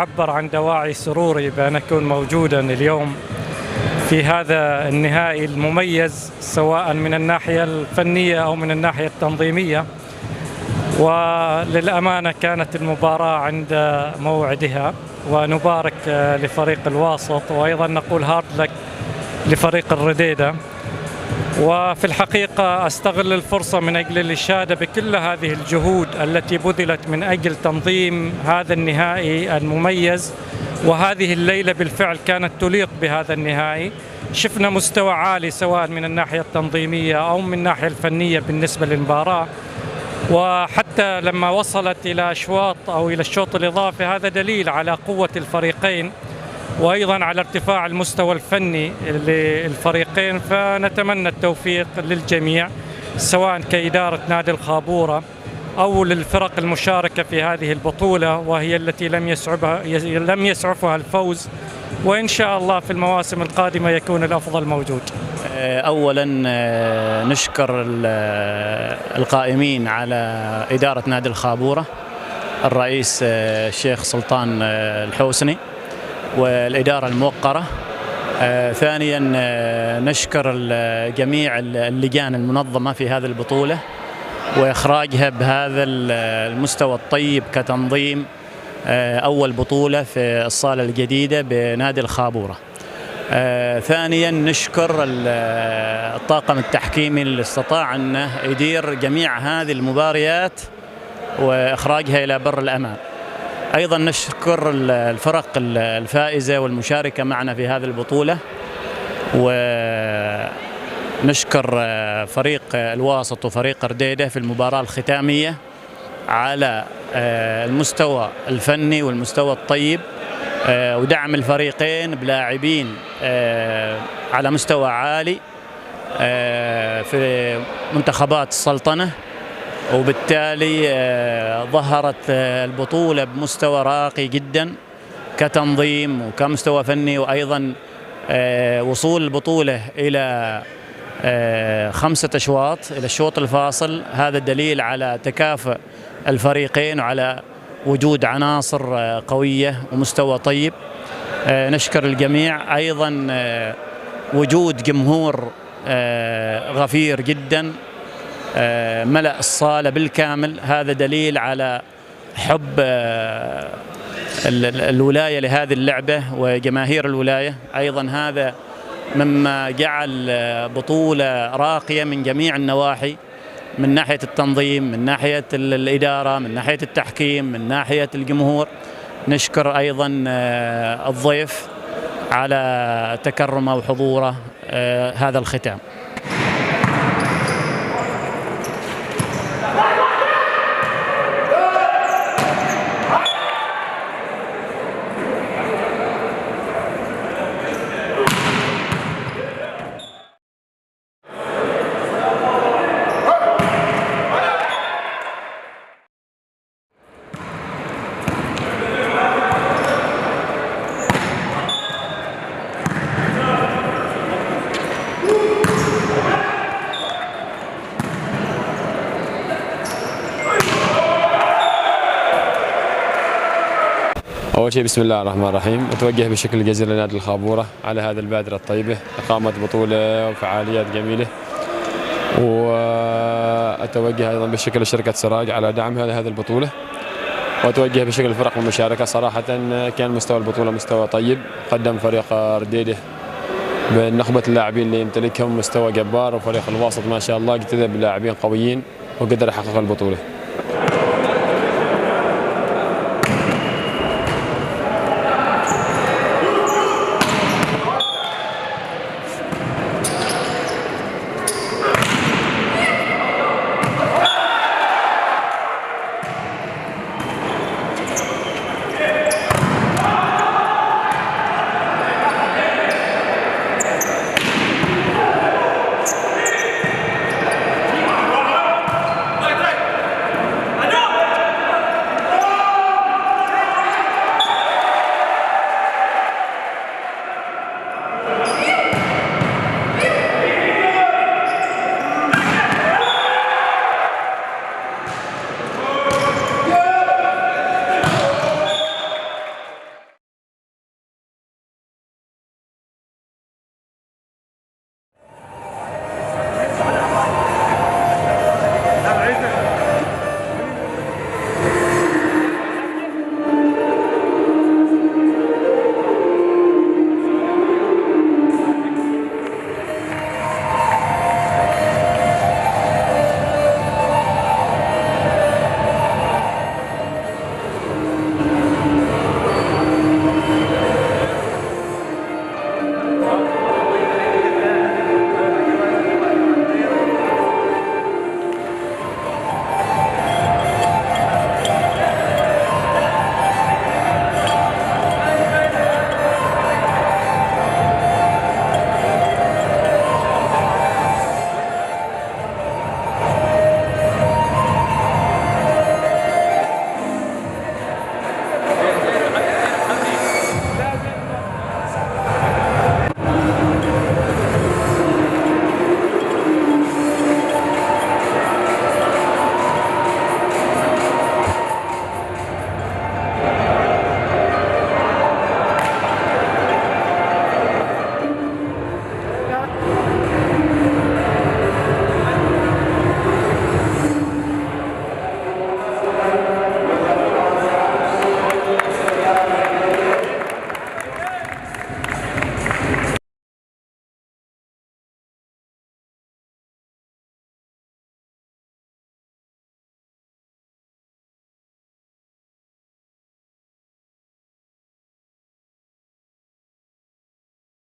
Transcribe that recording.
أعبر عن دواعي سروري بأن أكون موجودا اليوم في هذا النهائي المميز، سواء من الناحية الفنية أو من الناحية التنظيمية. وللأمانة كانت المباراة عند موعدها، ونبارك لفريق الواسط، وأيضا نقول هارد لك لفريق الرديدة. وفي الحقيقة أستغل الفرصة من أجل الإشادة بكل هذه الجهود التي بذلت من أجل تنظيم هذا النهائي المميز. وهذه الليلة بالفعل كانت تليق بهذا النهائي. شفنا مستوى عالي سواء من الناحية التنظيمية أو من الناحية الفنية بالنسبة للمباراة، وحتى لما وصلت إلى أشواط أو إلى الشوط الإضافي هذا دليل على قوة الفريقين، وأيضا على ارتفاع المستوى الفني للفريقين. فنتمنى التوفيق للجميع، سواء كإدارة نادي الخابورة أو للفرق المشاركة في هذه البطولة، وهي التي لم يسعفها الفوز. وإن شاء الله في المواسم القادمة يكون الأفضل موجود. أولا نشكر القائمين على إدارة نادي الخابورة، الرئيس الشيخ سلطان الحوسني والإدارة الموقرة. ثانيا نشكر جميع اللجان المنظمة في هذه البطولة وإخراجها بهذا المستوى الطيب كتنظيم أول بطولة في الصالة الجديدة بنادي الخابورة. ثانيا نشكر الطاقم التحكيمي اللي استطاع أنه يدير جميع هذه المباريات وإخراجها إلى بر الأمان. أيضا نشكر الفرق الفائزة والمشاركة معنا في هذه البطولة، ونشكر فريق الواسط وفريق رديدة في المباراة الختامية على المستوى الفني والمستوى الطيب، ودعم الفريقين بلاعبين على مستوى عالي في منتخبات السلطنة. وبالتالي ظهرت البطولة بمستوى راقي جدا كتنظيم وكمستوى فني، وأيضا وصول البطولة إلى 5 أشواط إلى الشوط الفاصل. هذا دليل على تكافؤ الفريقين وعلى وجود عناصر قوية ومستوى طيب. نشكر الجميع. أيضا وجود جمهور غفير جدا ملأ الصالة بالكامل، هذا دليل على حب الولاية لهذه اللعبة وجماهير الولاية. أيضا هذا مما جعل بطولة راقية من جميع النواحي، من ناحية التنظيم، من ناحية الإدارة، من ناحية التحكيم، من ناحية الجمهور. نشكر أيضا الضيف على تكرمه وحضوره هذا الختام. أول شيء بسم الله الرحمن الرحيم، أتوجه بشكل جزيل لنادي الخابورة على هذه البادرة الطيبة، إقامة بطولة وفعاليات جميلة. وأتوجه أيضا بشكل لشركة سراج على دعمها لهذه البطولة، وأتوجه بشكل الفرق والمشاركة. صراحة كان مستوى البطولة مستوى طيب، قدم فريق رديدة بنخبة اللاعبين اللي يمتلكهم مستوى جبار، وفريق الواسط ما شاء الله اجتذب لاعبين قويين وقدر يحقق البطولة.